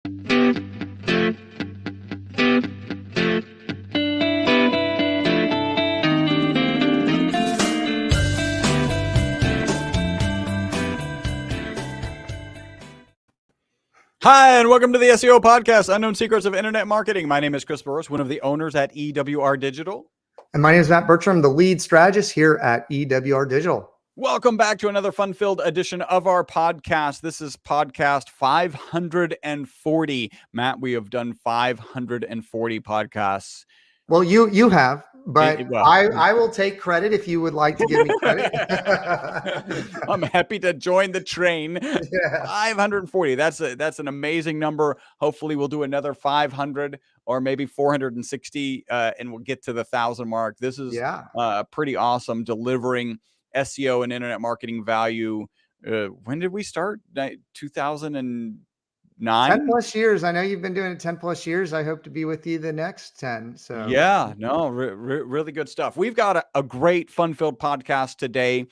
Hi, and welcome to the SEO podcast, Unknown Secrets of Internet Marketing. My name is Chris Burres, one of the owners at EWR Digital. And my name is Matt Bertram, the lead strategist here at EWR Digital. Welcome back to another fun-filled edition of our podcast. This is podcast 540. Matt, we have done 540 podcasts. Well, you have, but I will take credit if you would like to give me credit. I'm happy to join the train. Yeah. 540. That's an amazing number. Hopefully we'll do another 500 or maybe 460 and we'll get to the 1,000 mark. This is pretty awesome, delivering SEO and internet marketing value. When did we start? 2009? 10 plus years. I know you've been doing it 10 plus years. I hope to be with you the next 10. So yeah, no, really good stuff. We've got a great fun-filled podcast today.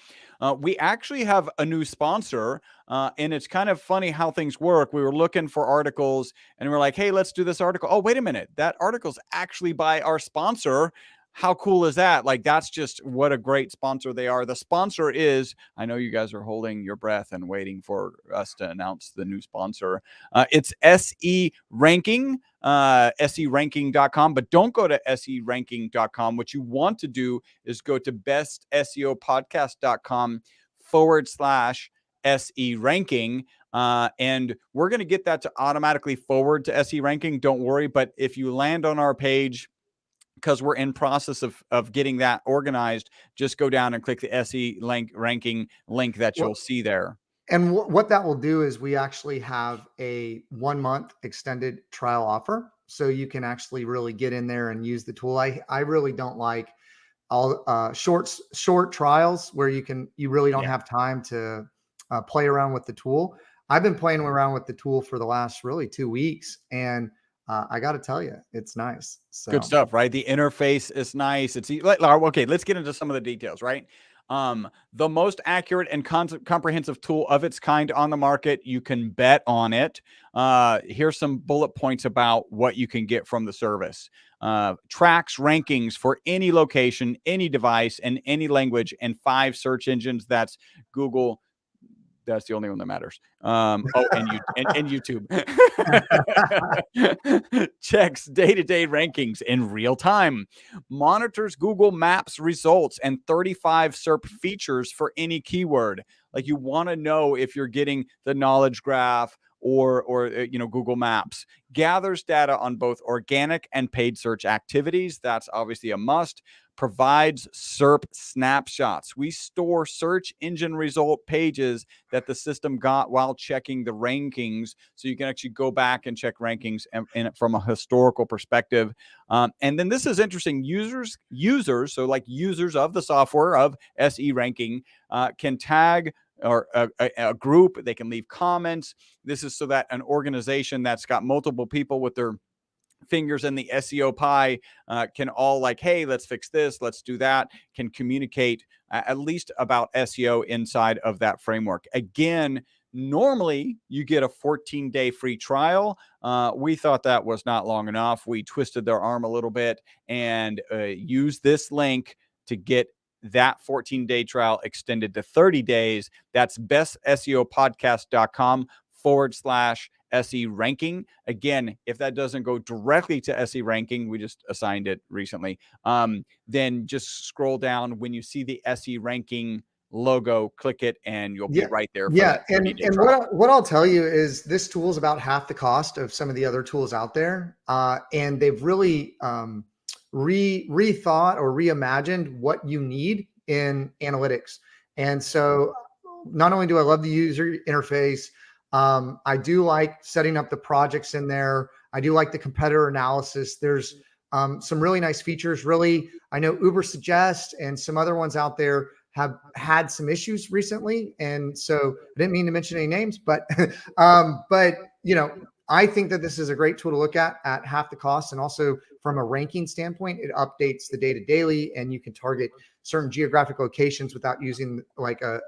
We actually have a new sponsor, and it's kind of funny how things work. We were looking for articles and we're like, hey, let's do this article. Oh, wait a minute. That article's actually by our sponsor. How cool is that? Like, that's just what a great sponsor they are. The sponsor is, I know you guys are holding your breath and waiting for us to announce the new sponsor. It's SE Ranking, SEranking.com, but don't go to SEranking.com. What you want to do is go to bestseopodcast.com/SE Ranking. And we're going to get that to automatically forward to SE Ranking. Don't worry. But if you land on our page, because we're in process of getting that organized, just go down and click the SE ranking link that you'll see there. And what that will do is we actually have a 1-month extended trial offer. So you can actually really get in there and use the tool. I really don't like all short trials where you really don't have time to play around with the tool. I've been playing around with the tool for the last really 2 weeks, and I got to tell you, it's nice. So. Good stuff, right? The interface is nice. It's okay. Let's get into some of the details, right? The most accurate and comprehensive tool of its kind on the market. You can bet on it. Here's some bullet points about what you can get from the service. Tracks rankings for any location, any device, and any language, and 5 search engines. That's Google. That's the only one that matters. And YouTube. Checks day-to-day rankings in real time. Monitors Google Maps results and 35 SERP features for any keyword. Like, you want to know if you're getting the knowledge graph or Google Maps. Gathers data on both organic and paid search activities. That's obviously a must. Provides SERP snapshots. We store search engine result pages that the system got while checking the rankings, so you can actually go back and check rankings from a historical perspective. And then this is interesting. Users, so like users of the software of SE Ranking, can tag or a group. They can leave comments. This is so that an organization that's got multiple people with their fingers in the SEO pie can all, like, hey, let's fix this, let's do that, can communicate at least about SEO inside of that framework. Again, normally you get a 14-day free trial. We thought that was not long enough. We twisted their arm a little bit and used this link to get that 14-day trial extended to 30 days. That's bestseopodcast.com/SE Ranking. Again, if that doesn't go directly to SE Ranking, we just assigned it recently, then just scroll down. When you see the SE Ranking logo, click it, and you'll be right there. And what I'll tell you is this tool is about half the cost of some of the other tools out there. And they've really rethought or reimagined what you need in analytics. And so not only do I love the user interface, I do like setting up the projects in there. I do like the competitor analysis. There's some really nice features. Really, I know Uber Suggest and some other ones out there have had some issues recently. And so I didn't mean to mention any names, but I think that this is a great tool to look at half the cost. And also from a ranking standpoint, it updates the data daily, and you can target certain geographic locations without using like a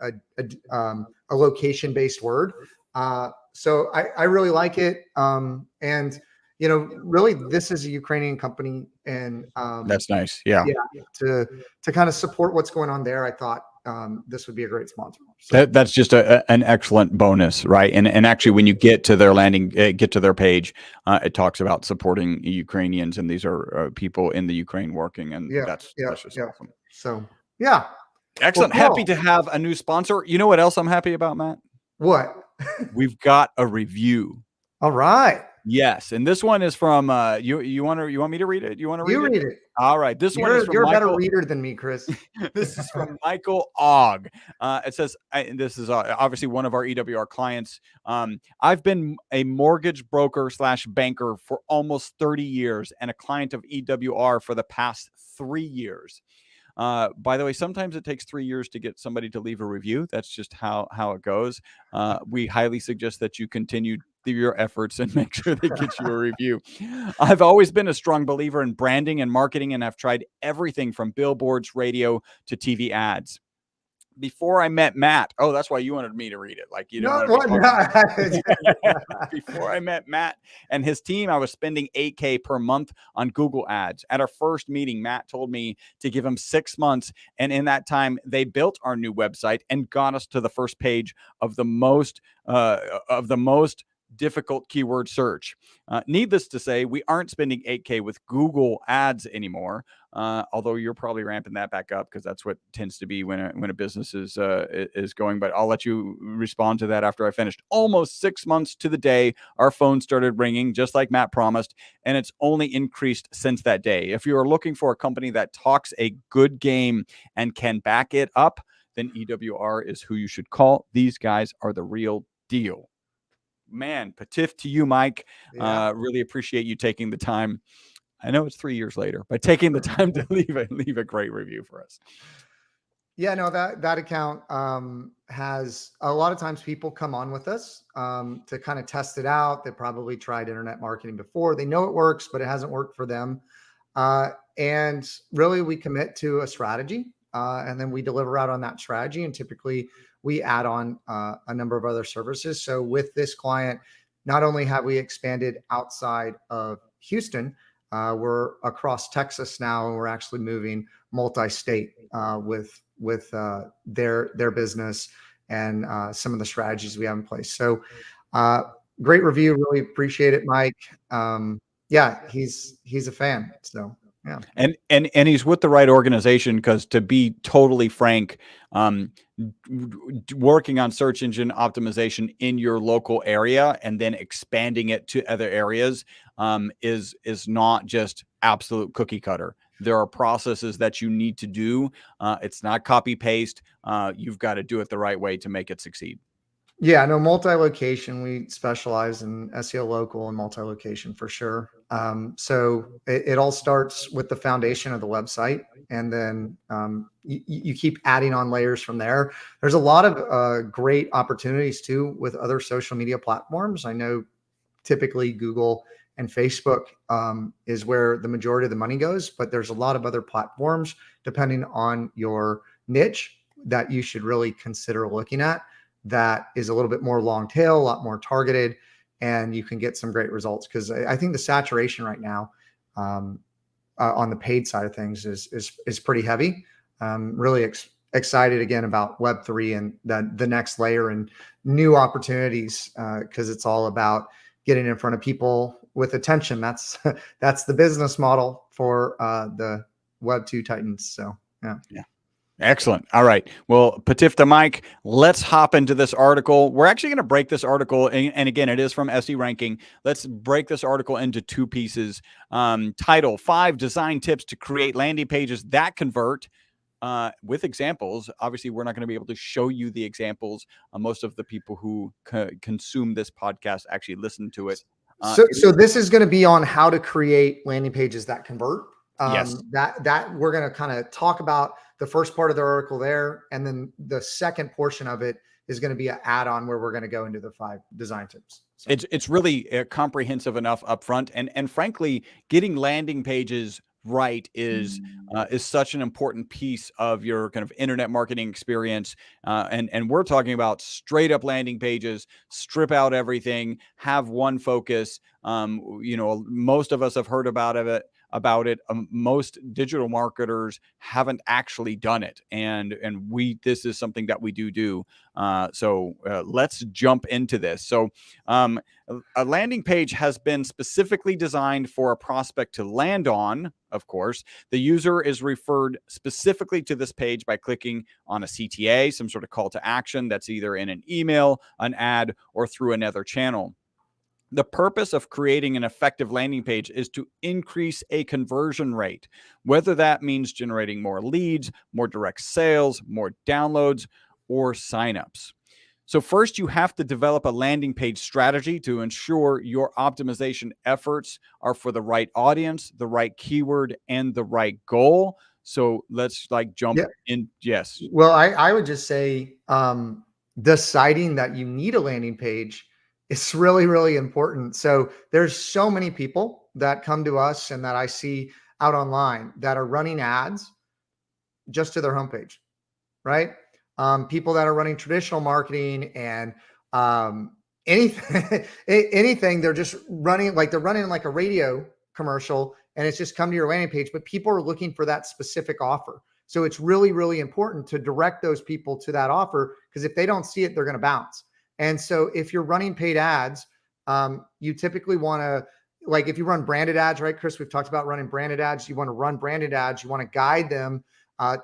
location-based word. So I really like it. And really, this is a Ukrainian company, and That's nice. Yeah. yeah, to kind of support what's going on there, I thought this would be a great sponsor. So That's just an excellent bonus, right? And actually, when you get to their get to their page, it talks about supporting Ukrainians, and these are people in the Ukraine working, and yeah, that's yeah, just yeah. awesome. So yeah, well, Excellent. Happy cool. to have a new sponsor. You know what else I'm happy about, Matt? What? We've got a review. All right, Yes, and this one is from you. You want me to read it? You want to read you it? read it. All right. This one is from You're a better Michael. reader than me, Chris. This is from Michael Ogg. It says, and this is obviously one of our EWR clients. I've been a mortgage broker / banker for almost 30 years and a client of EWR for the past 3 years. By the way, sometimes it takes 3 years to get somebody to leave a review. That's just how it goes. We highly suggest that you continue through your efforts and make sure they get you a review. I've always been a strong believer in branding and marketing, and I've tried everything from billboards, radio to TV ads. Before I met Matt, oh, that's why you wanted me to read it. Like you don't No, want to be talking. Before I met Matt and his team, I was spending $8,000 per month on Google ads. At our first meeting, Matt told me to give him 6 months. And in that time, they built our new website and got us to the first page of the most difficult keyword search. Needless to say, we aren't spending $8,000 with Google ads anymore. Although you're probably ramping that back up because that's what tends to be when a business is going. But I'll let you respond to that after I finished. Almost 6 months to the day, our phone started ringing, just like Matt promised, and it's only increased since that day. If you are looking for a company that talks a good game and can back it up, then EWR is who you should call. These guys are the real deal. Man, patif to you, Mike. Yeah. Really appreciate you taking the time. I know it's 3 years later, but taking the time to leave a great review for us. Yeah, no, that account has a lot of times people come on with us to kind of test it out. They probably tried internet marketing before. They know it works, but it hasn't worked for them. And really, we commit to a strategy, and then we deliver out on that strategy. And typically, we add on a number of other services. So with this client, not only have we expanded outside of Houston, we're across Texas now, and we're actually moving multi-state with their business and some of the strategies we have in place. So great review. Really appreciate it, Mike. Yeah, he's a fan. So yeah. And he's with the right organization, because to be totally frank, working on search engine optimization in your local area and then expanding it to other areas is not just absolute cookie cutter. There are processes that you need to do. It's not copy paste. You've got to do it the right way to make it succeed. Yeah, no, multi-location. We specialize in SEO local and multi-location for sure. So it all starts with the foundation of the website, and then you keep adding on layers from there. There's a lot of great opportunities too with other social media platforms. I know typically Google and Facebook is where the majority of the money goes, but there's a lot of other platforms depending on your niche that you should really consider looking at. That is a little bit more long tail, a lot more targeted, and you can get some great results. Because I think the saturation right now on the paid side of things is pretty heavy. Really excited again about Web3 and the next layer and new opportunities, because it's all about getting in front of people with attention. That's the business model for the Web2 Titans. So yeah. Excellent. All right. Well, patif to Mike. Let's hop into this article. We're actually going to break this article, and again, it is from SE Ranking. Let's break this article into 2 pieces. Title: 5 design tips to create landing pages that convert. With examples. Obviously, we're not going to be able to show you the examples. Most of the people who consume this podcast actually listen to it. So this is going to be on how to create landing pages that convert. Yes. That we're going to kind of talk about the first part of the article there, and then the second portion of it is going to be an add-on where we're going to go into the 5 design tips. So It's really comprehensive enough up front, and frankly, getting landing pages right is such an important piece of your kind of internet marketing experience. And we're talking about straight up landing pages, strip out everything, have one focus. Most of us have heard about it. Most digital marketers haven't actually done it, and this is something that we do. So let's jump into this. So a landing page has been specifically designed for a prospect to land on. Of course, the user is referred specifically to this page by clicking on a CTA, some sort of call to action that's either in an email, an ad, or through another channel. The purpose of creating an effective landing page is to increase a conversion rate, whether that means generating more leads, more direct sales, more downloads, or signups. So first, you have to develop a landing page strategy to ensure your optimization efforts are for the right audience, the right keyword, and the right goal. So let's jump in. Yes. Well, I would just say deciding that you need a landing page is really, really important. So there's so many people that come to us and that I see out online that are running ads just to their homepage, right? People that are running traditional marketing and anything, anything, they're just running like a radio commercial, and it's just come to your landing page, but people are looking for that specific offer. So it's really, really important to direct those people to that offer, because if they don't see it, they're going to bounce. And so if you're running paid ads, you typically want to, like if you run branded ads, right, Chris, we've talked about running branded ads. You want to run branded ads. You want to guide them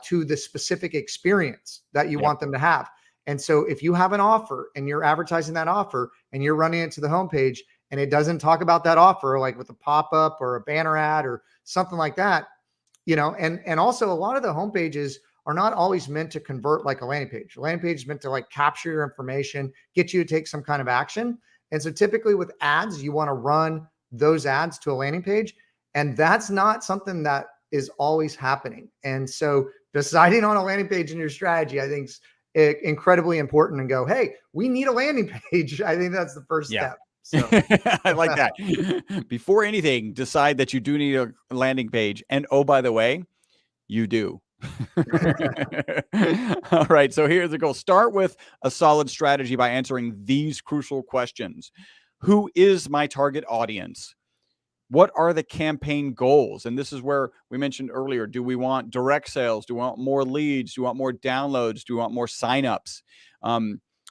to the specific experience that you want them to have. And so if you have an offer and you're advertising that offer and you're running it to the homepage and it doesn't talk about that offer, like with a pop-up or a banner ad or something like that, and also a lot of the homepages are not always meant to convert like a landing page. A landing page is meant to like capture your information, get you to take some kind of action. And so typically with ads, you want to run those ads to a landing page. And that's not something that is always happening. And so deciding on a landing page in your strategy, I think, is incredibly important, and go, hey, we need a landing page. I think that's the first step. So I like that. Before anything, decide that you do need a landing page. And oh, by the way, you do. All right. So here's the goal. Start with a solid strategy by answering these crucial questions. Who is my target audience? What are the campaign goals? And this is where we mentioned earlier, do we want direct sales? Do we want more leads? Do we want more downloads? Do we want more signups?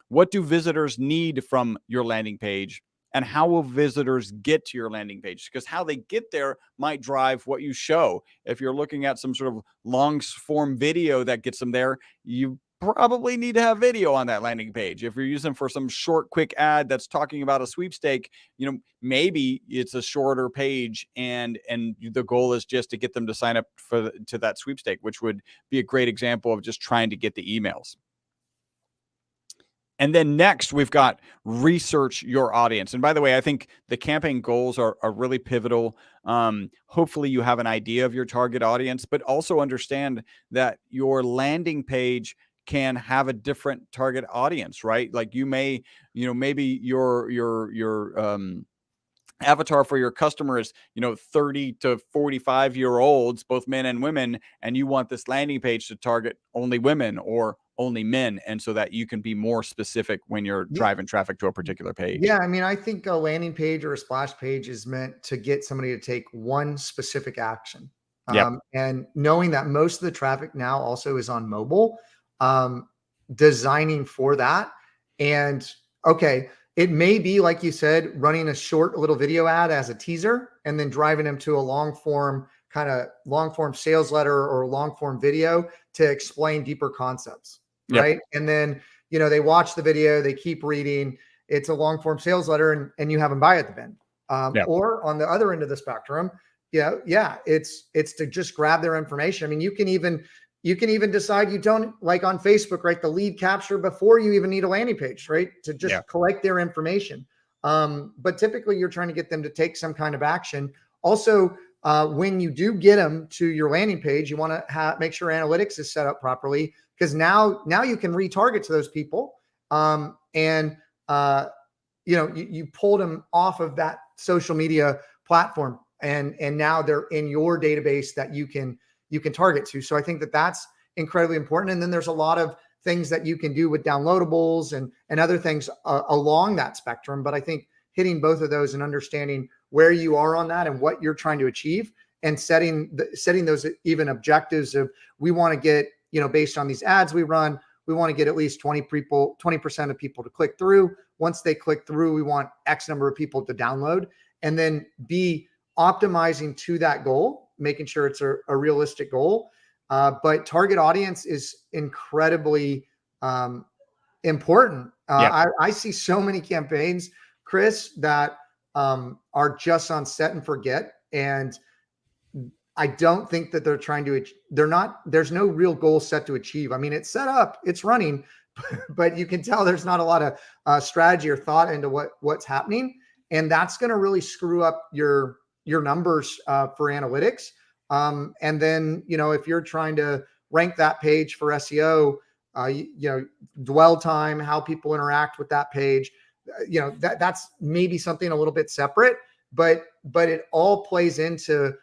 What do visitors need from your landing page? And how will visitors get to your landing page? Because how they get there might drive what you show. If you're looking at some sort of long form video that gets them there, you probably need to have video on that landing page. If you're using for some short, quick ad that's talking about a sweepstake, maybe it's a shorter page, and the goal is just to get them to sign up to that sweepstake, which would be a great example of just trying to get the emails. And then next, we've got research your audience. And by the way, I think the campaign goals are really pivotal. Hopefully you have an idea of your target audience, but also understand that your landing page can have a different target audience, right? Like you may, maybe your avatar for your customer is 30 to 45-year-olds, both men and women, and you want this landing page to target only women or only men, and so that you can be more specific when you're driving traffic to a particular page. Yeah, I mean, I think a landing page or a splash page is meant to get somebody to take one specific action. And knowing that most of the traffic now also is on mobile, designing for that. And okay, it may be, like you said, running a short little video ad as a teaser and then driving them to a long form sales letter or long form video to explain deeper concepts. Right. And then, they watch the video, they keep reading. It's a long form sales letter and you have them buy at the end. Or on the other end of the spectrum, it's to just grab their information. I mean, you can even decide you don't, like on Facebook, right, the lead capture before you even need a landing page, right, to just collect their information. But typically you're trying to get them to take some kind of action. Also, when you do get them to your landing page, you want to make sure analytics is set up properly, because now you can retarget to those people. You pulled them off of that social media platform. and now they're in your database that you can target to. So I think that that's incredibly important. And then there's a lot of things that you can do with downloadables and other things along that spectrum. But I think hitting both of those and understanding where you are on that and what you're trying to achieve, and setting those even objectives of, we want to get, based on these ads we run, we want to get at least 20% of people to click through. Once they click through, we want X number of people to download, and then be optimizing to that goal, making sure it's a realistic goal. But target audience is incredibly important. I see so many campaigns, Chris, that are just on set and forget. And I don't think that they're trying to, there's no real goal set to achieve. I mean, it's set up, it's running, but you can tell there's not a lot of strategy or thought into what's happening. And that's going to really screw up your numbers for analytics. And then, if you're trying to rank that page for SEO, dwell time, how people interact with that page, that's maybe something a little bit separate, but it all plays into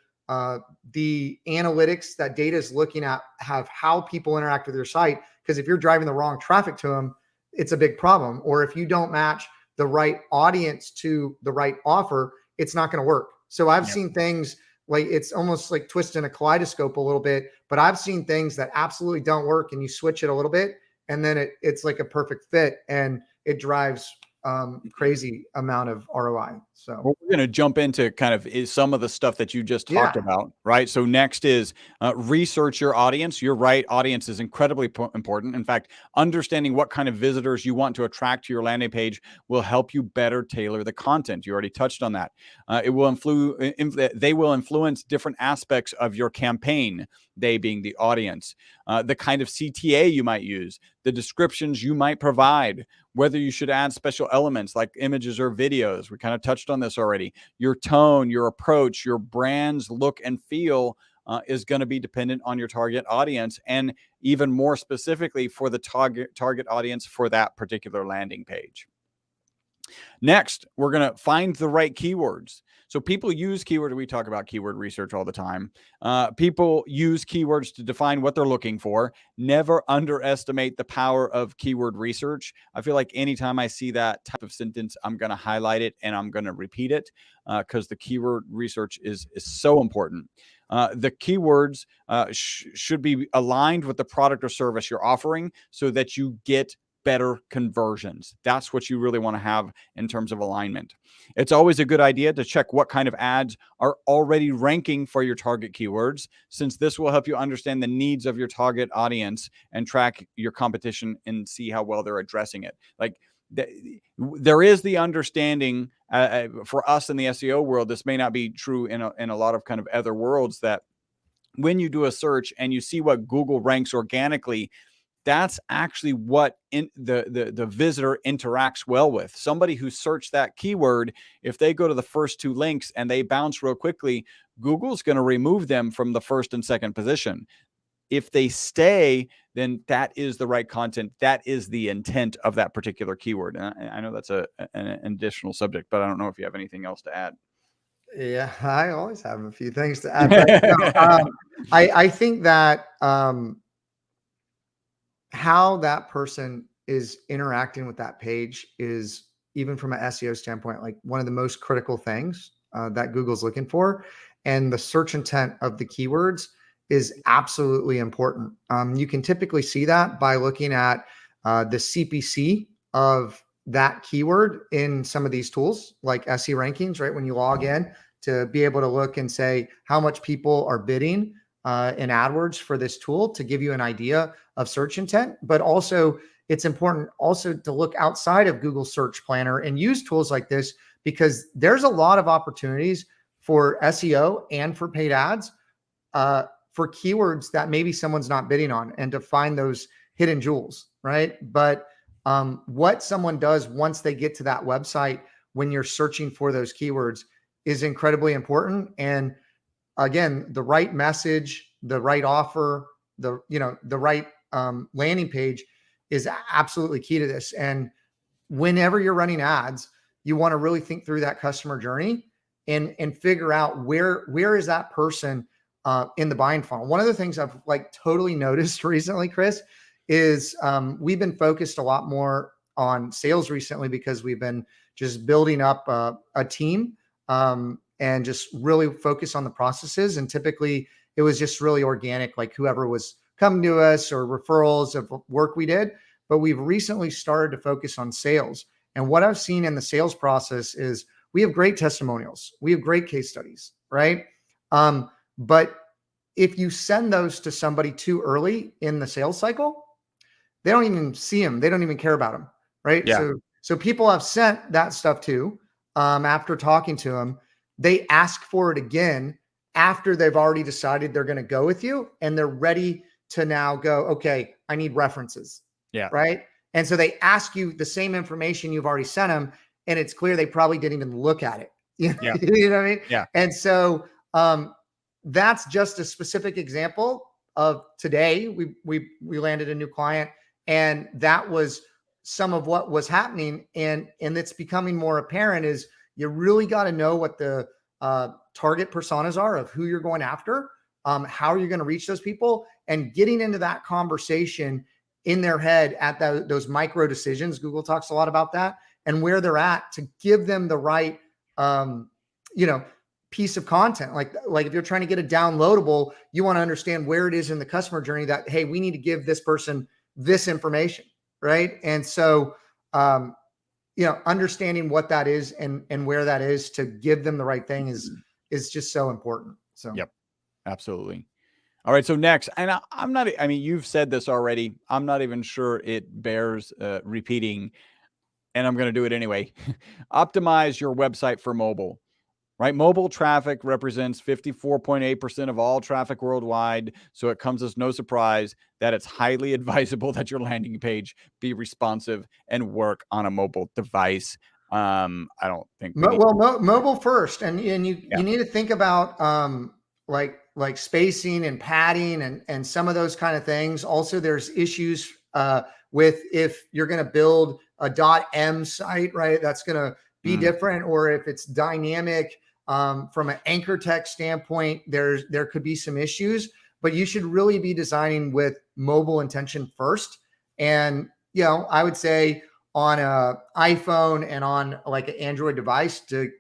the analytics that data is looking at, have how people interact with your site. Because if you're driving the wrong traffic to them, it's a big problem. Or if you don't match the right audience to the right offer, it's not going to work. So I've seen things like, it's almost like twisting a kaleidoscope a little bit, but I've seen things that absolutely don't work, and you switch it a little bit, and then it's like a perfect fit, and it drives crazy amount of ROI. So we're going to jump into kind of some of the stuff that you just talked about, right? So next is research your audience. You're right. Audience is incredibly important. In fact, understanding what kind of visitors you want to attract to your landing page will help you better tailor the content. You already touched on that. They will influence different aspects of your campaign, they being the audience, the kind of CTA you might use, the descriptions you might provide, whether you should add special elements like images or videos. We kind of touched on this already. Your tone, your approach, your brand's look and feel is going to be dependent on your target audience, and even more specifically for the target audience for that particular landing page. Next, we're going to find the right keywords. So people use keywords. We talk about keyword research all the time. People use keywords to define what they're looking for. Never underestimate the power of keyword research. I feel like anytime I see that type of sentence, I'm going to highlight it and I'm going to repeat it because the keyword research is so important. The keywords should be aligned with the product or service you're offering so that you get better conversions. That's what you really want to have in terms of alignment. It's always a good idea to check what kind of ads are already ranking for your target keywords, since this will help you understand the needs of your target audience and track your competition and see how well they're addressing it. Like there is the understanding for us in the SEO world, this may not be true in a lot of kind of other worlds, that when you do a search and you see what Google ranks organically, that's actually what the visitor interacts well with. Somebody who searched that keyword, if they go to the first two links and they bounce real quickly, Google's going to remove them from the first and second position. If they stay, then that is the right content. That is the intent of that particular keyword. And I know that's an additional subject, but I don't know if you have anything else to add. Yeah, I always have a few things to add. But no, I think that how that person is interacting with that page is, even from an SEO standpoint, like one of the most critical things that Google's looking for. And the search intent of the keywords is absolutely important. You can typically see that by looking at the CPC of that keyword in some of these tools like SE rankings, right? When you log in, to be able to look and say how much people are bidding in AdWords for this tool, to give you an idea of search intent. But also it's important also to look outside of Google Search Planner and use tools like this, because there's a lot of opportunities for SEO and for paid ads for keywords that maybe someone's not bidding on, and to find those hidden jewels, right? But what someone does once they get to that website when you're searching for those keywords is incredibly important. And again, the right message, the right offer, the right landing page is absolutely key to this. And whenever you're running ads, you want to really think through that customer journey and figure out where is that person in the buying funnel. One of the things I've like totally noticed recently, Chris, is we've been focused a lot more on sales recently because we've been just building up a team and just really focus on the processes. And typically it was just really organic, like whoever was coming to us or referrals of work we did. But we've recently started to focus on sales. And what I've seen in the sales process is we have great testimonials. We have great case studies, right? But if you send those to somebody too early in the sales cycle, they don't even see them. They don't even care about them, right? Yeah. So people have sent that stuff too. After talking to them, they ask for it again after they've already decided they're going to go with you and they're ready to now go, okay, I need references. Yeah. Right. And so they ask you the same information you've already sent them. And it's clear they probably didn't even look at it. Yeah. You know what I mean? Yeah. And so that's just a specific example of today. We landed a new client, and that was some of what was happening. And it's becoming more apparent is you really got to know what the target personas are of who you're going after, how you're going to reach those people, and getting into that conversation in their head at those micro decisions. Google talks a lot about that, and where they're at to give them the right, piece of content. Like if you're trying to get a downloadable, you want to understand where it is in the customer journey that, hey, we need to give this person this information. Right. And so, understanding what that is and where that is to give them the right thing is just so important. So, yep, absolutely. All right. So next, and I'm not, I mean, you've said this already. I'm not even sure it bears repeating, and I'm going to do it anyway. Optimize your website for mobile, right? Mobile traffic represents 54.8% of all traffic worldwide. So it comes as no surprise that it's highly advisable that your landing page be responsive and work on a mobile device. I don't think mobile first, and you need to think about like spacing and padding and some of those kind of things. Also, there's issues with if you're going to build a .m site, right? That's going to be different, or if it's dynamic from an anchor text standpoint, there could be some issues. But you should really be designing with mobile intention first. And I would say on a iPhone and on like an Android device to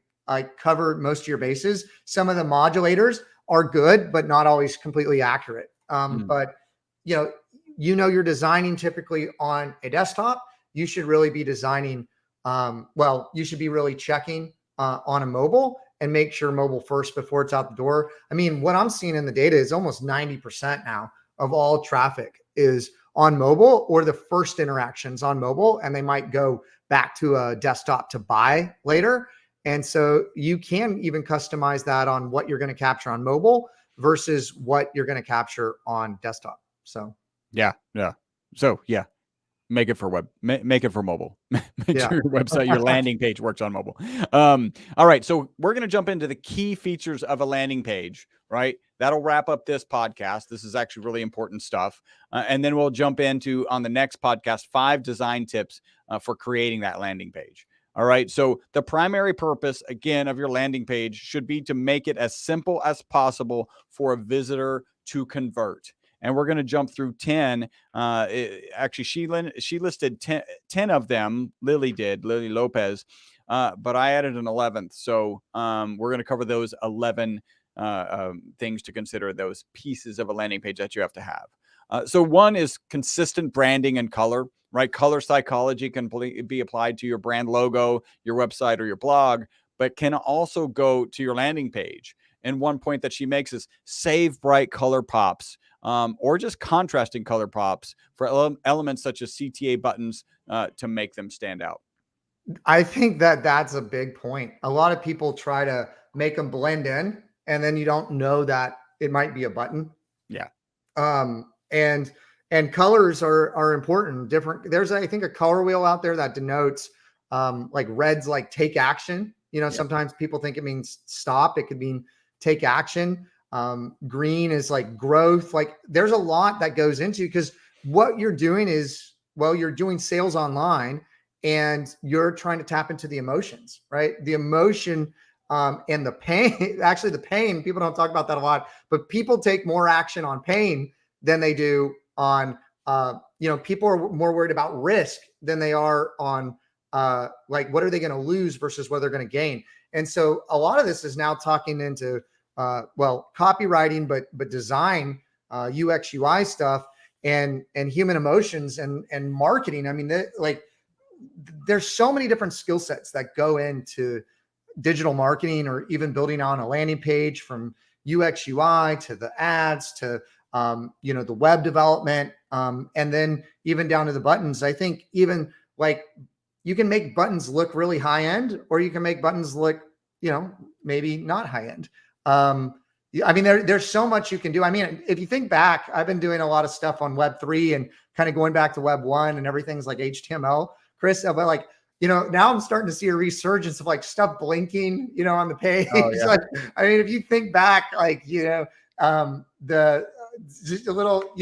cover most of your bases. Some of the modulators are good, but not always completely accurate. But you're designing typically on a desktop. You should really be designing. You should be really checking on a mobile and make sure mobile first before it's out the door. I mean, what I'm seeing in the data is almost 90% now of all traffic is on mobile or the first interactions on mobile, and they might go back to a desktop to buy later. And so you can even customize that on what you're going to capture on mobile versus what you're going to capture on desktop. So, yeah. So, yeah. Make it for mobile. Make sure your website, your landing page works on mobile. All right. So we're going to jump into the key features of a landing page, right? That'll wrap up this podcast. This is actually really important stuff. And then we'll jump into, on the next podcast, 5 design tips for creating that landing page. All right. So the primary purpose, again, of your landing page should be to make it as simple as possible for a visitor to convert. And we're going to jump through 10. Actually, she listed 10 of them. Lily Lopez. But I added an 11th. So we're going to cover those 11 things to consider, those pieces of a landing page that you have to have. So one is consistent branding and color, right? Color psychology can be applied to your brand logo, your website, or your blog, but can also go to your landing page. And one point that she makes is save bright color pops. Or just contrasting color pops for elements such as CTA buttons to make them stand out. I think that's a big point. A lot of people try to make them blend in, and then you don't know that it might be a button. Yeah. And colors are important. There's, I think, a color wheel out there that denotes like red's like take action. Sometimes people think it means stop. It could mean take action. Green is like growth. Like there's a lot that goes into, because what you're doing is, you're doing sales online and you're trying to tap into the emotions, right? The emotion And the pain, actually the pain, people don't talk about that a lot, but people take more action on pain than they do on, people are more worried about risk than they are on, like, what are they going to lose versus what they're going to gain. And so a lot of this is now talking into, copywriting, but design, UX, UI stuff, and human emotions and marketing. I mean, there's so many different skill sets that go into digital marketing, or even building on a landing page, from UX, UI to the ads to, the web development, and then even down to the buttons. I think even like you can make buttons look really high end, or you can make buttons look, maybe not high end. I mean, there's so much you can do. I mean, if you think back, I've been doing a lot of stuff on Web3 and kind of going back to Web1, and everything's like HTML, Chris, but like, now I'm starting to see a resurgence of like stuff blinking, on the page. Oh, yeah. Like, I mean, if you think back, like, the just a little,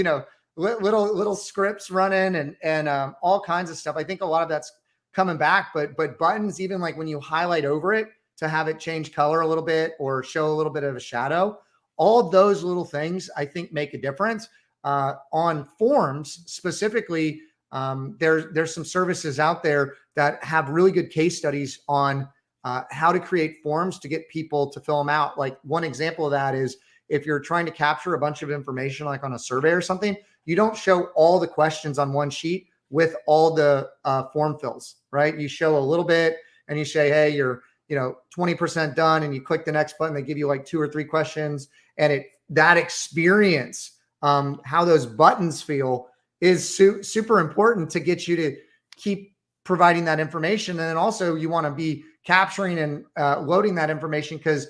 little scripts running and all kinds of stuff. I think a lot of that's coming back, but buttons, even like when you highlight over it to have it change color a little bit or show a little bit of a shadow, all of those little things I think make a difference. On forms specifically, there's some services out there that have really good case studies on how to create forms to get people to fill them out. Like, one example of that is, if you're trying to capture a bunch of information, like on a survey or something, you don't show all the questions on one sheet with all the form fills, right? You show a little bit and you say, hey, you're 20% done, and you click the next button. They give you like 2 or 3 questions, and that experience, how those buttons feel, is super important to get you to keep providing that information. And then also you want to be capturing and loading that information, because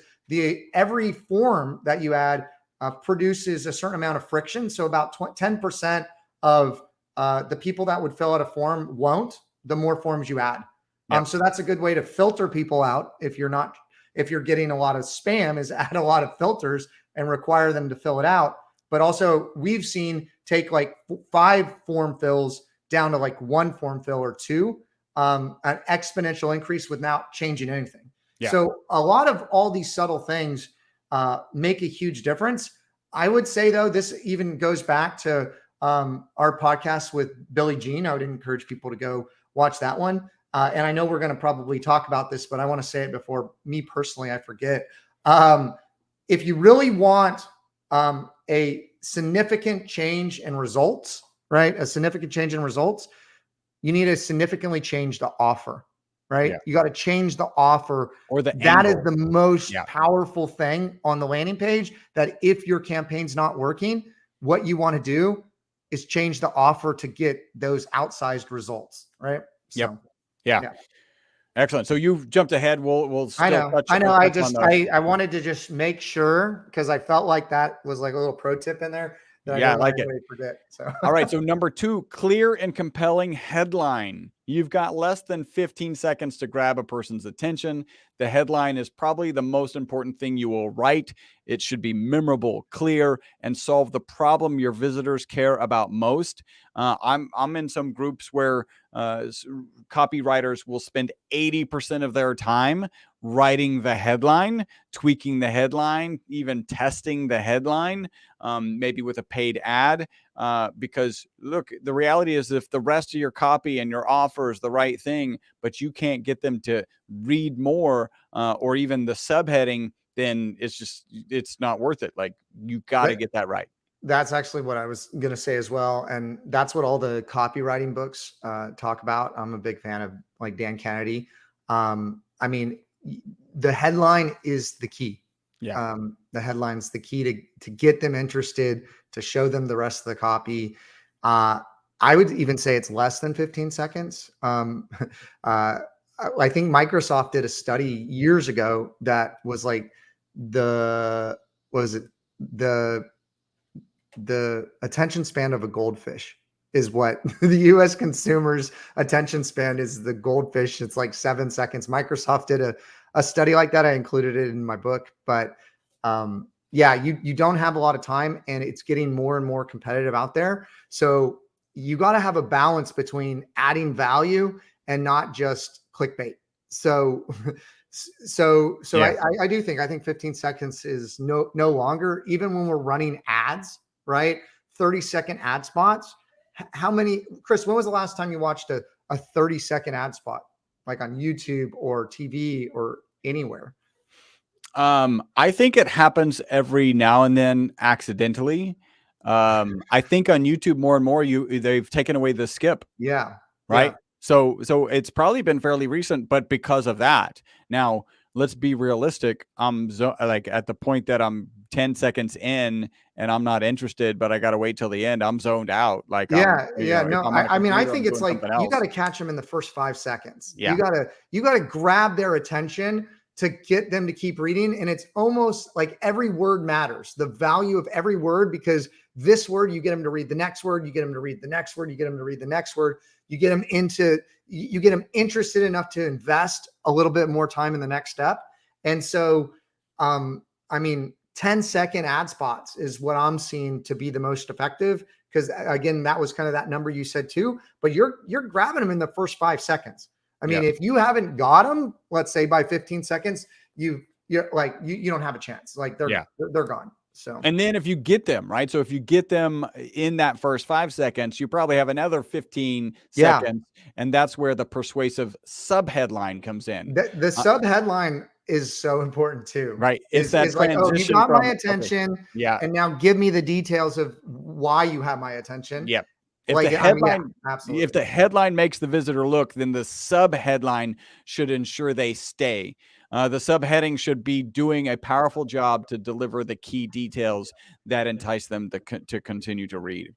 every form that you add produces a certain amount of friction. So about 10% of the people that would fill out a form won't, the more forms you add. Yep. So that's a good way to filter people out. If you're getting a lot of spam, is add a lot of filters and require them to fill it out. But also, we've seen take like 5 form fills down to like 1 form fill or 2, an exponential increase without changing anything. Yeah. So a lot of all these subtle things make a huge difference. I would say, though, this even goes back to our podcast with Billie Jean. I would encourage people to go watch that one. And I know we're going to probably talk about this, but I want to say it before me personally, I forget. If you really want a significant change in results, right? A significant change in results, you need to significantly change the offer, right? Yeah. You got to change the offer, or that angle. Is the most powerful thing on the landing page. That if your campaign's not working, what you want to do is change the offer to get those outsized results, right? So, yep. Yeah. Excellent. So you've jumped ahead. We'll still I know. I wanted to just make sure, because I felt like that was like a little pro tip in there that I like it. Forget. So. All right. So number 2, clear and compelling headline. You've got less than 15 seconds to grab a person's attention. The headline is probably the most important thing you will write. It should be memorable, clear, and solve the problem your visitors care about most. I'm in some groups where copywriters will spend 80% of their time writing the headline, tweaking the headline, even testing the headline, maybe with a paid ad. Because look, the reality is, if the rest of your copy and your offer is the right thing, but you can't get them to read more, or even the subheading, then it's not worth it. Like, you got to get that right. That's actually what I was going to say as well. And that's what all the copywriting books talk about. I'm a big fan of like Dan Kennedy. I mean, the headline is the key. Yeah. The headline's the key to get them interested, to show them the rest of the copy. I would even say it's less than 15 seconds. I think Microsoft did a study years ago that was like the attention span of a goldfish is what the US consumers' attention span is. The goldfish, it's like 7 seconds. Microsoft did a study like that. I included it in my book, but you don't have a lot of time, and it's getting more and more competitive out there. So you got to have a balance between adding value and not just clickbait. So So Yeah. I do think, I think 15 seconds is no longer, even when we're running ads, right? 30-second ad spots. How many, Chris, when was the last time you watched a 30-second ad spot, like on YouTube or TV or anywhere? I think it happens every now and then accidentally. I think on YouTube more and more they've taken away the skip, Yeah. right? So it's probably been fairly recent, but because of that. Now, let's be realistic. I'm like at the point that I'm 10 seconds in and I'm not interested, but I got to wait till the end. I'm zoned out. Like if No, I'm on a I mean, I computer, think I'm it's doing like, something you got else. to catch them in the first 5 seconds. Yeah. You got to grab their attention to get them to keep reading. And it's almost like every word matters, the value of every word, because this word, you get them to read the next word, you get them to read the next word, you get them to read the next word, you get them interested enough to invest a little bit more time in the next step. And so, I mean, 10-second ad spots is what I'm seeing to be the most effective. Because again, that was kind of that number you said too, but you're grabbing them in the first 5 seconds. I mean, if you haven't got them, let's say by 15 seconds, you don't have a chance. Like they're gone. So, and then if you get them, right? So if you get them in that first 5 seconds, you probably have another 15 seconds. And that's where the persuasive sub headline comes in. The sub headline is so important too. Right. It's that like, oh, you got my attention. Okay. Yeah. And now give me the details of why you have my attention. Yep. If Like, the headline, absolutely. if the headline makes the visitor look, then the sub headline should ensure they stay. The subheading should be doing a powerful job to deliver the key details that entice them to continue to read.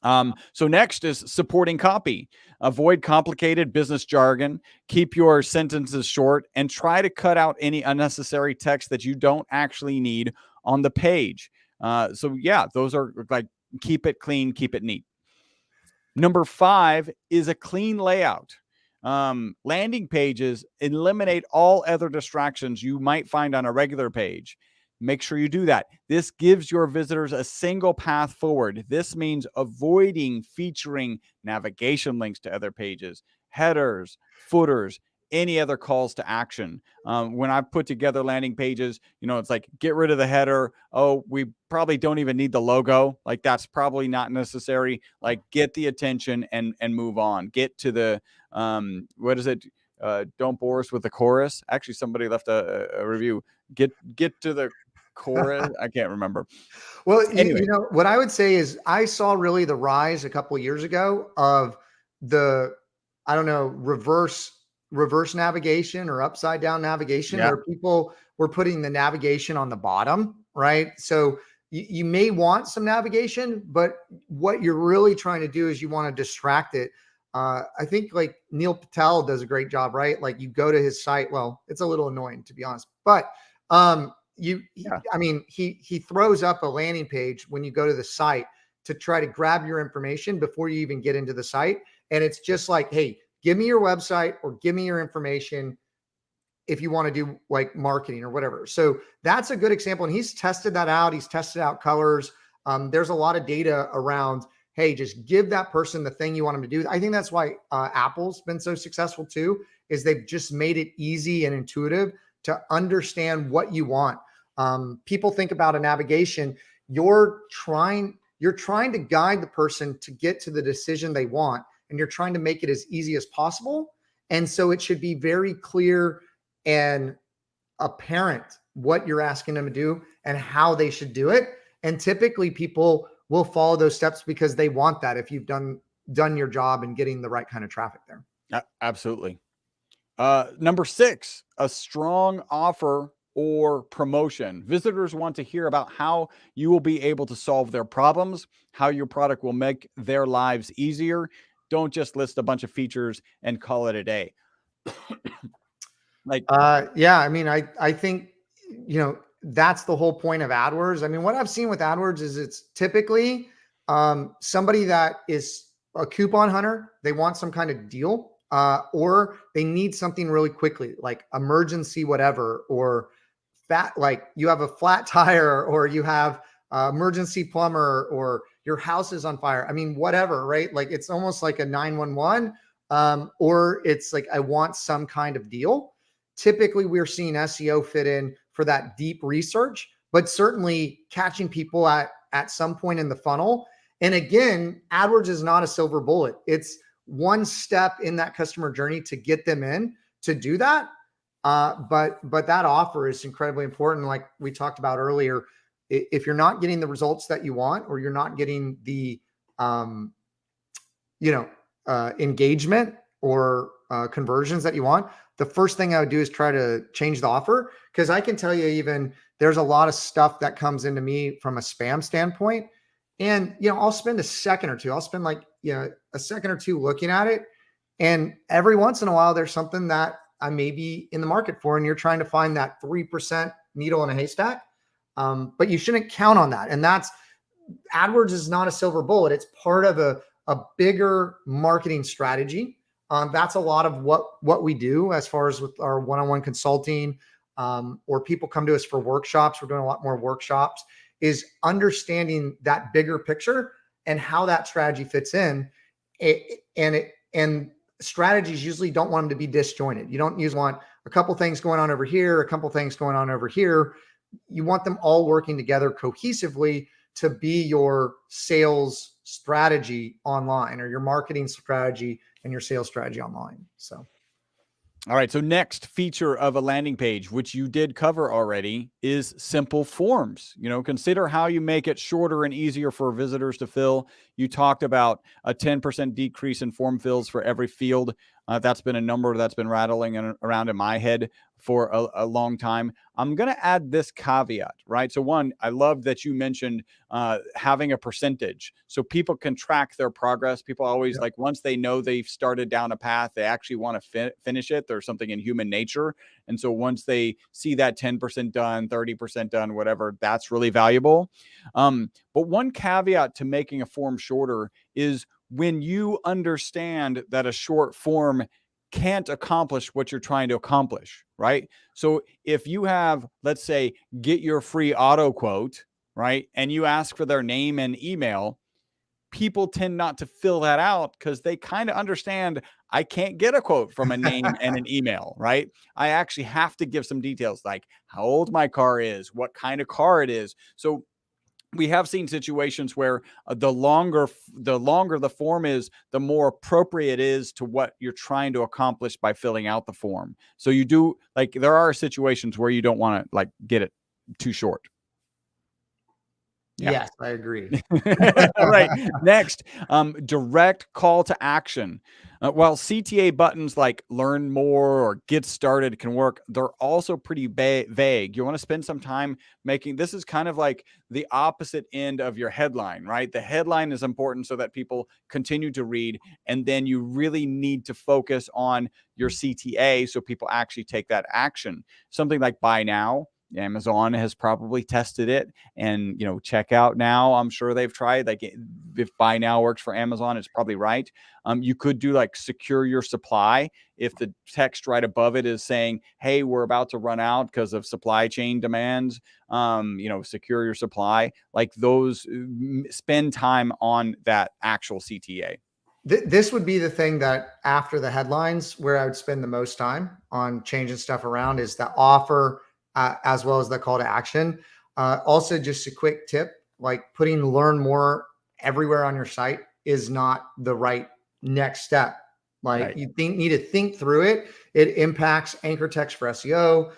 So next is supporting copy. Avoid complicated business jargon, keep your sentences short, and try to cut out any unnecessary text that you don't actually need on the page. So yeah, those are like, keep it clean, keep it neat. Number 5 is a clean layout. Landing pages eliminate all other distractions you might find on a regular page. Make sure you do that. This gives your visitors a single path forward. This means avoiding featuring navigation links to other pages, headers, footers, any other calls to action. When I put together landing pages, it's like, get rid of the header. Oh, we probably don't even need the logo. Like, that's probably not necessary. Like, get the attention and move on. Get to the, what is it? Don't bore us with the chorus. Actually, somebody left a review. Get to the chorus. I can't remember. Well, anyway, what I would say is I saw really the rise a couple of years ago of the, I don't know, reverse navigation or upside down navigation, where people were putting the navigation on the bottom, right? So you may want some navigation, but what you're really trying to do is you want to distract it. I think like Neil Patel does a great job, right? Like you go to his site. Well, it's a little annoying to be honest, but I mean, he throws up a landing page when you go to the site to try to grab your information before you even get into the site. And it's just like, hey, give me your website or give me your information if you want to do like marketing or whatever. So that's a good example. And he's tested that out. He's tested out colors. There's a lot of data around, hey, just give that person the thing you want them to do. I think that's why Apple's been so successful too, is they've just made it easy and intuitive to understand what you want. People think about a navigation. You're trying to guide the person to get to the decision they want, and you're trying to make it as easy as possible. And so it should be very clear and apparent what you're asking them to do and how they should do it. And typically people will follow those steps because they want that, if you've done your job in getting the right kind of traffic there. Absolutely. Number 6, a strong offer or promotion. Visitors want to hear about how you will be able to solve their problems, how your product will make their lives easier. Don't just list a bunch of features and call it a day. Yeah, I mean, I think, that's the whole point of AdWords. I mean, what I've seen with AdWords is it's typically somebody that is a coupon hunter. They want some kind of deal, or they need something really quickly, like emergency, whatever, or like you have a flat tire, or you have emergency plumber, or your house is on fire. I mean, whatever, right? Like it's almost like a 911, or it's like, I want some kind of deal. typically we're seeing SEO fit in for that deep research, but certainly catching people at some point in the funnel. And again, AdWords is not a silver bullet. It's one step in that customer journey to get them in to do that. But that offer is incredibly important. Like we talked about earlier, if you're not getting the results that you want, or you're not getting the engagement or conversions that you want, the first thing I would do is try to change the offer. Because I can tell you, even there's a lot of stuff that comes into me from a spam standpoint. And, I'll spend a second or two. I'll spend a second or two looking at it. And every once in a while, there's something that I may be in the market for, and you're trying to find that 3% needle in a haystack. But you shouldn't count on that. And AdWords is not a silver bullet. It's part of a bigger marketing strategy. That's a lot of what we do as far as with our one-on-one consulting, or people come to us for workshops. We're doing a lot more workshops, is understanding that bigger picture and how that strategy fits in. And strategies usually don't want them to be disjointed. You don't usually want a couple things going on over here, a couple things going on over here. You want them all working together cohesively to be your sales strategy online, or your marketing strategy and your sales strategy online. So. All right. So next feature of a landing page, which you did cover already, is simple forms. Consider how you make it shorter and easier for visitors to fill. You talked about a 10% decrease in form fills for every field. That's been a number that's been rattling around in my head for a long time. I'm going to add this caveat, right? So one, I love that you mentioned having a percentage so people can track their progress. People always once they know they've started down a path, they actually want to finish it. There's something in human nature. And so once they see that 10% done, 30% done, whatever, that's really valuable. But one caveat to making a form shorter is when you understand that a short form can't accomplish what you're trying to accomplish, right? So if you have, let's say, get your free auto quote, right? And you ask for their name and email, people tend not to fill that out because they kind of understand I can't get a quote from a name and an email, right? I actually have to give some details, like how old my car is, what kind of car it is. So we have seen situations where the longer the form is, the more appropriate it is to what you're trying to accomplish by filling out the form. So you do, there are situations where you don't want to get it too short. Yeah. Yes, I agree. All right. Next, direct call to action. While CTA buttons like learn more or get started can work, they're also pretty vague. You want to spend some time making, this is kind of like the opposite end of your headline, right? The headline is important so that people continue to read. And then you really need to focus on your CTA so people actually take that action. Something like buy now. Amazon has probably tested it, and check out now. I'm sure they've tried. If buy now works for Amazon, it's probably right. You could do secure your supply. If the text right above it is saying, "Hey, we're about to run out because of supply chain demands," secure your supply. Those, spend time on that actual CTA. This would be the thing that after the headlines, where I would spend the most time on changing stuff around, is the offer. As well as the call to action. Also, just a quick tip, putting learn more everywhere on your site is not the right next step. Right. You need to think through it. It impacts anchor text for SEO.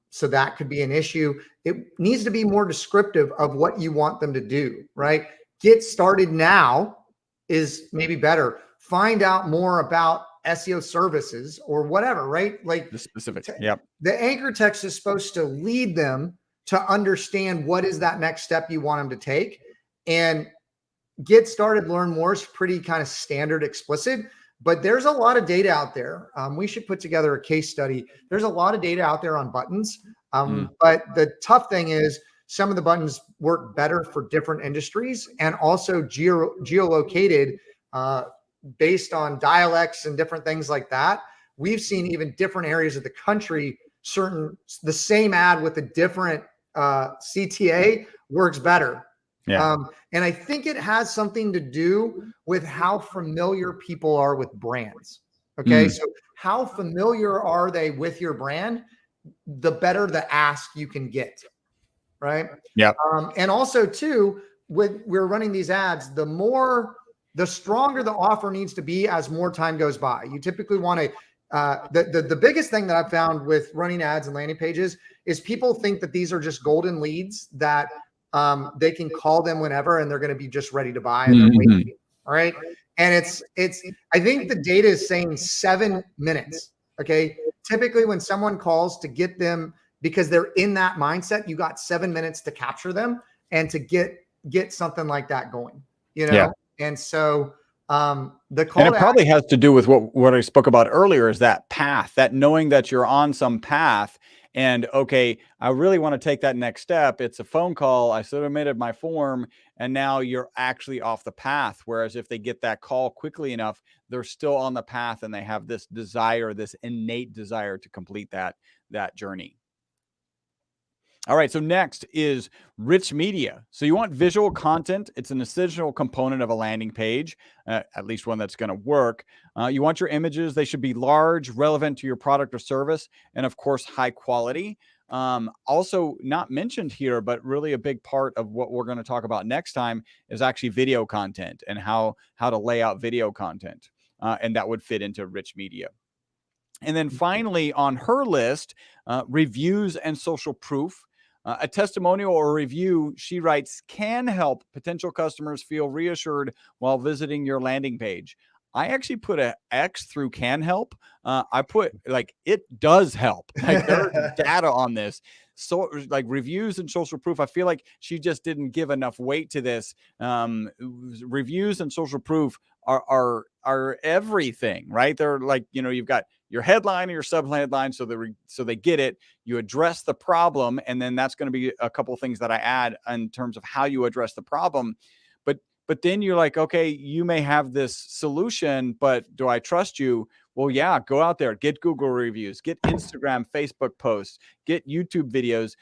So that could be an issue. It needs to be more descriptive of what you want them to do, right? Get started now is maybe better. Find out more about SEO services or whatever, right? The specific. Yep. The anchor text is supposed to lead them to understand what is that next step you want them to take. And get started, learn more is pretty kind of standard explicit, but there's a lot of data out there. We should put together a case study. There's a lot of data out there on buttons. But the tough thing is some of the buttons work better for different industries, and also geolocated, based on dialects and different things like that. We've seen even different areas of the country, the same ad with a different CTA works better. Yeah. And I think it has something to do with how familiar people are with brands. Okay. So how familiar are they with your brand? The better the ask you can get. Right. Yep. And also too, when we're running these ads, the stronger the offer needs to be as more time goes by. You typically want to, the biggest thing that I've found with running ads and landing pages is people think that these are just golden leads that they can call them whenever and they're going to be just ready to buy and they're waiting. All right. And I think the data is saying 7 minutes. Okay. Typically when someone calls to get them, because they're in that mindset, you got 7 minutes to capture them and to get something like that going, you know? Yeah. And so the call, and it probably has to do with what I spoke about earlier, is that path, that knowing that you're on some path. And okay, I really want to take that next step. It's a phone call. I submitted my form and now you're actually off the path. Whereas if they get that call quickly enough, they're still on the path and they have this desire, this innate desire to complete that journey. All right, so next is rich media. So you want visual content. It's an essential component of a landing page, at least one that's going to work. You want your images. They should be large, relevant to your product or service, and of course, high quality. Also not mentioned here, but really a big part of what we're going to talk about next time is actually video content and how to lay out video content. And that would fit into rich media. And then finally on her list, reviews and social proof. A testimonial or review, she writes, can help potential customers feel reassured while visiting your landing page. I actually put an X through can help. I put like, it does help. Like there's data on this. So like reviews and social proof, I feel like she just didn't give enough weight to this. Reviews and social proof are everything, right? They're like, you know, you've got your headline or your sub headline, so they get it. You address the problem, and then that's going to be a couple of things that I add in terms of how you address the problem. But then you're like, okay, you may have this solution, but do I trust you? Well, yeah, go out there, get Google reviews, get Instagram, Facebook posts, get YouTube videos.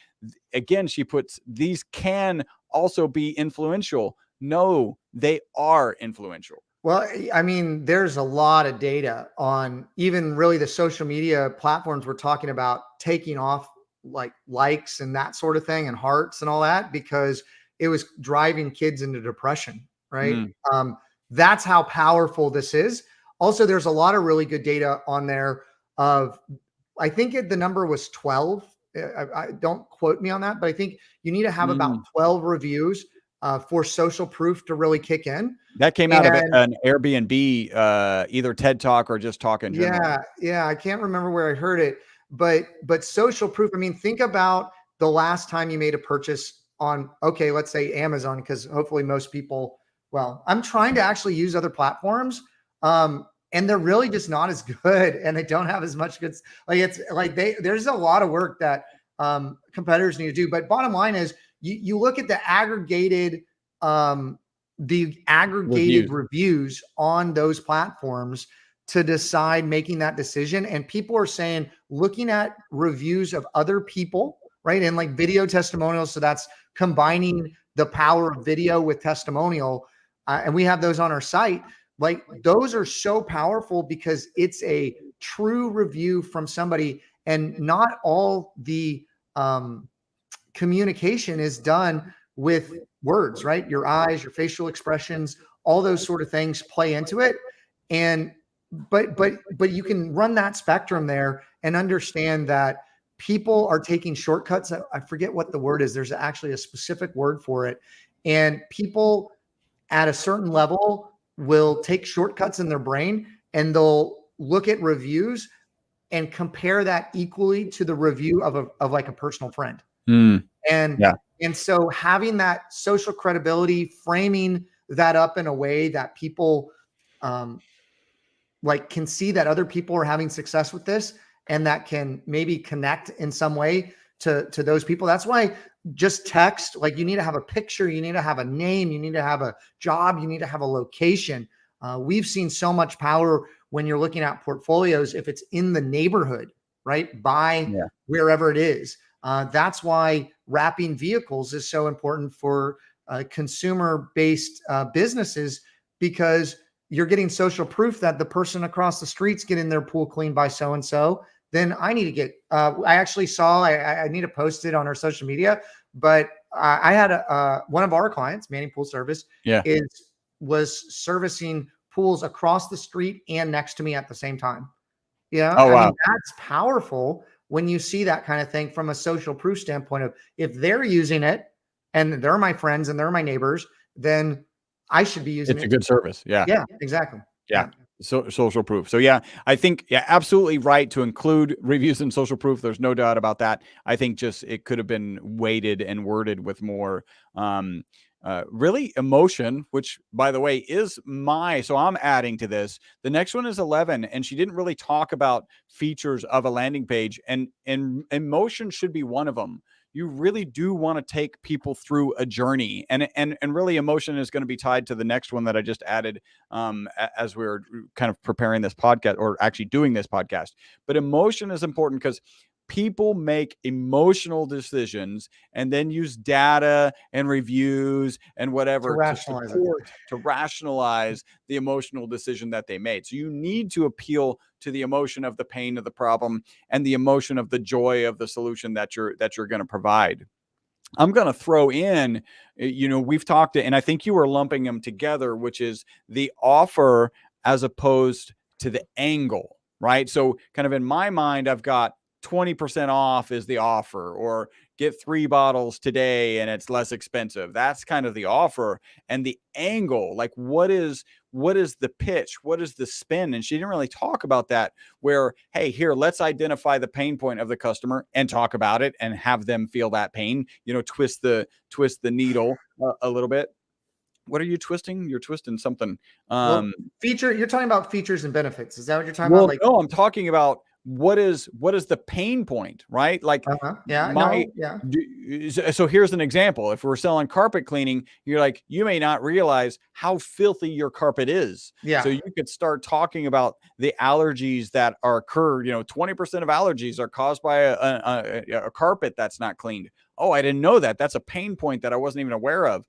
Again, she puts these can also be influential. No, they are influential. Well, I mean, there's a lot of data on even really the social media platforms we're talking about taking off, like likes and that sort of thing and hearts and all that, because it was driving kids into depression, right? That's how powerful this is. Also, there's a lot of really good data on there of, I think the number was 12. I don't quote me on that, but I think you need to have about 12 reviews for social proof to really kick in. That came out of an Airbnb, either TED Talk or just talk in general. Yeah. I can't remember where I heard it, but social proof. I mean, think about the last time you made a purchase on, okay, let's say Amazon, because hopefully most people, well, I'm trying to actually use other platforms, and they're really just not as good, and they don't have as much good. Like it's like there's a lot of work that competitors need to do. But bottom line is, you look at the aggregated reviews on those platforms to decide making that decision. And people are saying, looking at reviews of other people, right? And like video testimonials. So that's combining the power of video with testimonial. And we have those on our site. Like those are so powerful because it's a true review from somebody, and not all the communication is done with words, right? Your eyes, your facial expressions, all those sort of things play into it. And but you can run that spectrum there and understand that people are taking shortcuts. I forget what the word is. There's actually a specific word for it. And people at a certain level will take shortcuts in their brain, and they'll look at reviews and compare that equally to the review of like a personal friend. And so having that social credibility, framing that up in a way that people like can see that other people are having success with this, and that can maybe connect in some way to those people. That's why just text, like you need to have a picture, you need to have a name, you need to have a job, you need to have a location. We've seen so much power when you're looking at portfolios, if it's in the neighborhood, right? By wherever it is. That's why wrapping vehicles is so important for consumer-based businesses, because you're getting social proof that the person across the street's getting their pool cleaned by so-and-so, then I need to get, I actually saw, I need to post it on our social media, but I had one of our clients, Manning Pool Service, Yeah. was servicing pools across the street and next to me at the same time. Yeah. Oh, I wow. mean, that's powerful when you see that kind of thing from a social proof standpoint of, if they're using it and they're my friends and they're my neighbors, then I should be using It's a it. good service. Yeah. Yeah, exactly. Yeah. So social proof. So yeah, I think, yeah, absolutely right to include reviews and social proof. There's no doubt about that. I think just it could have been weighted and worded with more really emotion, which by the way is so I'm adding to this. The next one is 11, and she didn't really talk about features of a landing page, and emotion should be one of them. You really do want to take people through a journey, and really emotion is going to be tied to the next one that I just added as we were kind of preparing this podcast, or actually doing this podcast. But emotion is important because people make emotional decisions and then use data and reviews and whatever to rationalize the emotional decision that they made. So you need to appeal to the emotion of the pain of the problem and the emotion of the joy of the solution that you're going to provide. I'm going to throw in, we've talked to, and I think you were lumping them together, which is the offer as opposed to the angle, right? So kind of in my mind, I've got 20% off is the offer, or get 3 bottles today and it's less expensive. That's kind of the offer. And the angle, like what is the pitch? What is the spin? And she didn't really talk about that, where, hey, here, let's identify the pain point of the customer and talk about it and have them feel that pain, twist the needle a little bit. What are you twisting? You're twisting something. You're talking about features and benefits. Is that what you're talking about? No, I'm talking about what is the pain point, right? Like, so here's an example. If we're selling carpet cleaning, you're like, you may not realize how filthy your carpet is. Yeah. So you could start talking about the allergies that occur. 20% of allergies are caused by a carpet that's not cleaned. Oh, I didn't know that. That's a pain point that I wasn't even aware of.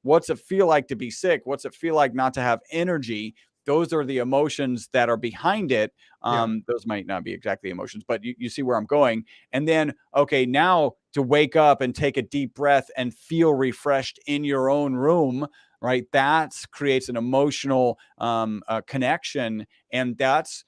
What's it feel like to be sick? What's it feel like not to have energy? Those are the emotions that are behind it. Those might not be exactly emotions, but you see where I'm going. And then, okay, now to wake up and take a deep breath and feel refreshed in your own room, right? That creates an emotional connection. And that's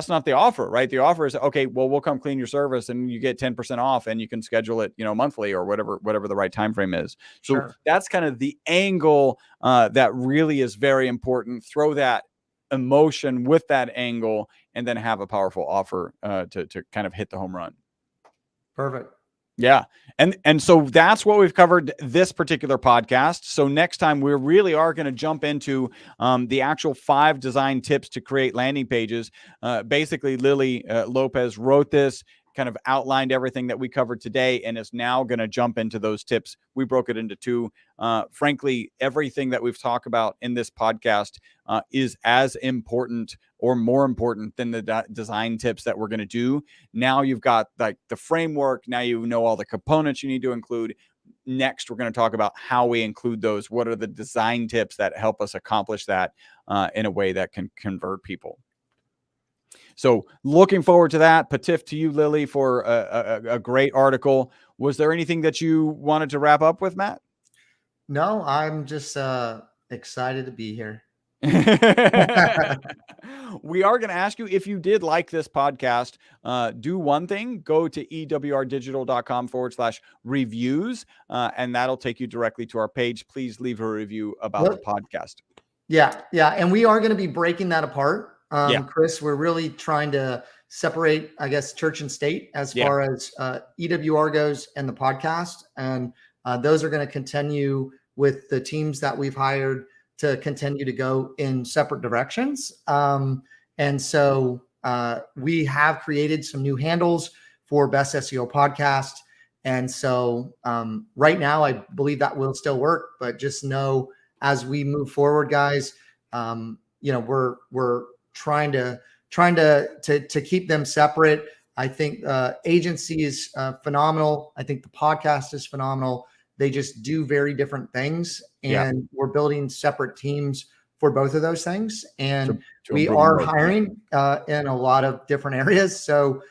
not the offer, right? The offer is, okay, well, we'll come clean your service and you get 10% off, and you can schedule it, monthly or whatever the right time frame is. So that's kind of the angle that really is very important. Throw that emotion with that angle, and then have a powerful offer to kind of hit the home run. Perfect. Yeah. And so that's what we've covered this particular podcast. So next time we really are going to jump into the actual 5 design tips to create landing pages. Basically, Lily Lopez wrote this, kind of outlined everything that we covered today, and is now going to jump into those tips. We broke it into 2. Frankly, everything that we've talked about in this podcast is as important or more important than the design tips that we're going to do. Now you've got like the framework. Now you know all the components you need to include. Next, we're going to talk about how we include those. What are the design tips that help us accomplish that in a way that can convert people? So looking forward to that. Patif to you, Lily, for a great article. Was there anything that you wanted to wrap up with, Matt? No, I'm just excited to be here. We are going to ask you, if you did like this podcast, do one thing: go to ewrdigital.com/reviews, and that'll take you directly to our page. Please leave a review about the podcast. Yeah. And we are going to be breaking that apart. Chris, we're really trying to separate, I guess, church and state as far as EWR goes and the podcast. And those are going to continue with the teams that we've hired to continue to go in separate directions. And so we have created some new handles for Best SEO Podcast. And so right now, I believe that will still work, but just know as we move forward, guys, we're trying to keep them separate. I think agency is phenomenal. I think the podcast is phenomenal. They just do very different things, and we're building separate teams for both of those things. And to we improve are both. hiring in a lot of different areas. So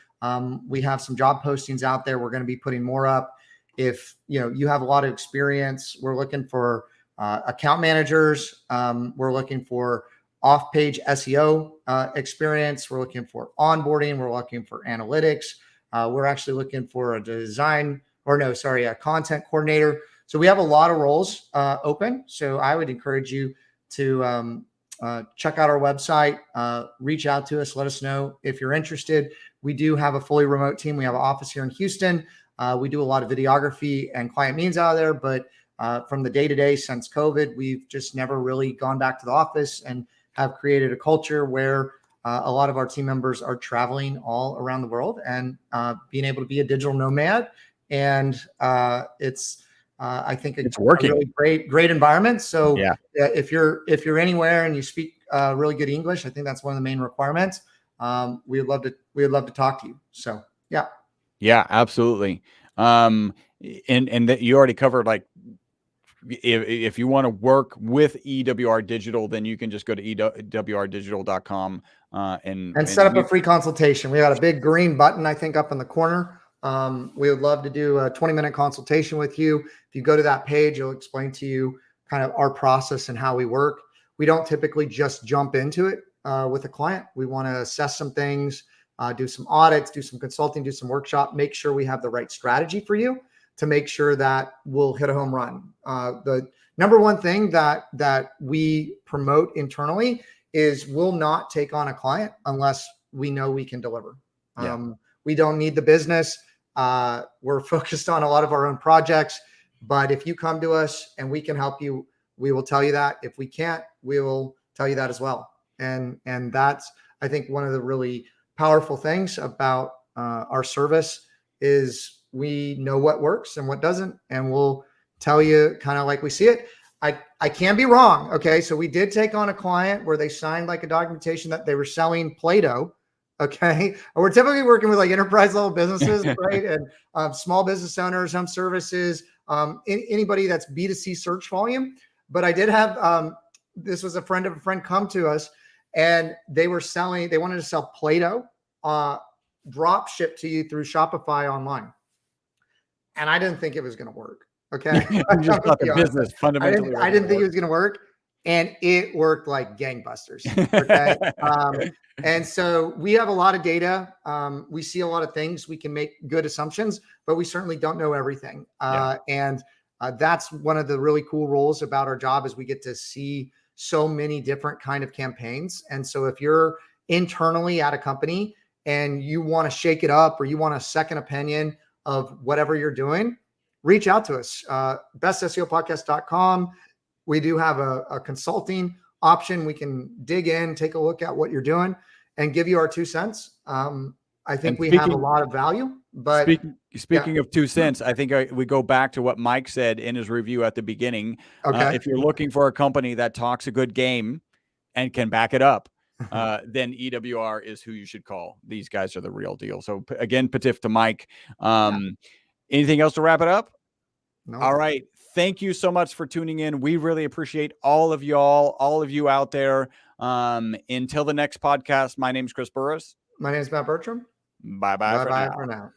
we have some job postings out there. We're going to be putting more up. If you have a lot of experience, we're looking for account managers. We're looking for off-page SEO experience. We're looking for onboarding. We're looking for analytics. We're actually looking for a content coordinator. So we have a lot of roles open. So I would encourage you to check out our website, reach out to us, let us know if you're interested. We do have a fully remote team. We have an office here in Houston. We do a lot of videography and client meetings out of there, but from the day-to-day since COVID, we've just never really gone back to the office and have created a culture where a lot of our team members are traveling all around the world and being able to be a digital nomad. And it's I think it's working. A really great environment. So yeah, if you're anywhere and you speak really good English, I think that's one of the main requirements. We'd love to talk to you. So yeah, absolutely. And that you already covered, like, if you want to work with EWR Digital, then you can just go to ewrdigital.com and set up a free consultation. We got a big green button, I think, up in the corner. We would love to do a 20-minute consultation with you. If you go to that page, it'll explain to you kind of our process and how we work. We don't typically just jump into it with a client. We want to assess some things, do some audits, do some consulting, do some workshop, make sure we have the right strategy for you to make sure that we'll hit a home run. The number one thing that we promote internally is we'll not take on a client unless we know we can deliver. We don't need the business. We're focused on a lot of our own projects, but if you come to us and we can help you, we will tell you that. If we can't, we will tell you that as well. And that's, I think, one of the really powerful things about our service is we know what works and what doesn't, and we'll tell you kind of like we see it. I can be wrong. Okay. So we did take on a client where they signed like a documentation that they were selling Play-Doh. Okay. We're typically working with like enterprise level businesses, right? And small business owners, home services, anybody that's B2C search volume. But I did have, this was a friend of a friend come to us, and they wanted to sell Play-Doh, drop ship to you through Shopify online. And I didn't think it was going to work. Okay. You just thought the business fundamentally. I didn't think it was going to work. And it worked like gangbusters. Okay. And so we have a lot of data. We see a lot of things. We can make good assumptions, but we certainly don't know everything. And that's one of the really cool roles about our job, is we get to see so many different kind of campaigns. And so if you're internally at a company and you want to shake it up, or you want a second opinion of whatever you're doing, reach out to us. bestseopodcast.com. We do have a consulting option. We can dig in, take a look at what you're doing, and give you our 2 cents. I think we have a lot of value. But speaking of 2 cents, I think we go back to what Mike said in his review at the beginning. Okay. If you're looking for a company that talks a good game and can back it up, then EWR is who you should call. These guys are the real deal. So again, patif to Mike. Anything else to wrap it up? No. All right. Thank you so much for tuning in. We really appreciate all of you out there. Until the next podcast, my name is Chris Burres. My name is Matt Bertram. Bye-bye for now.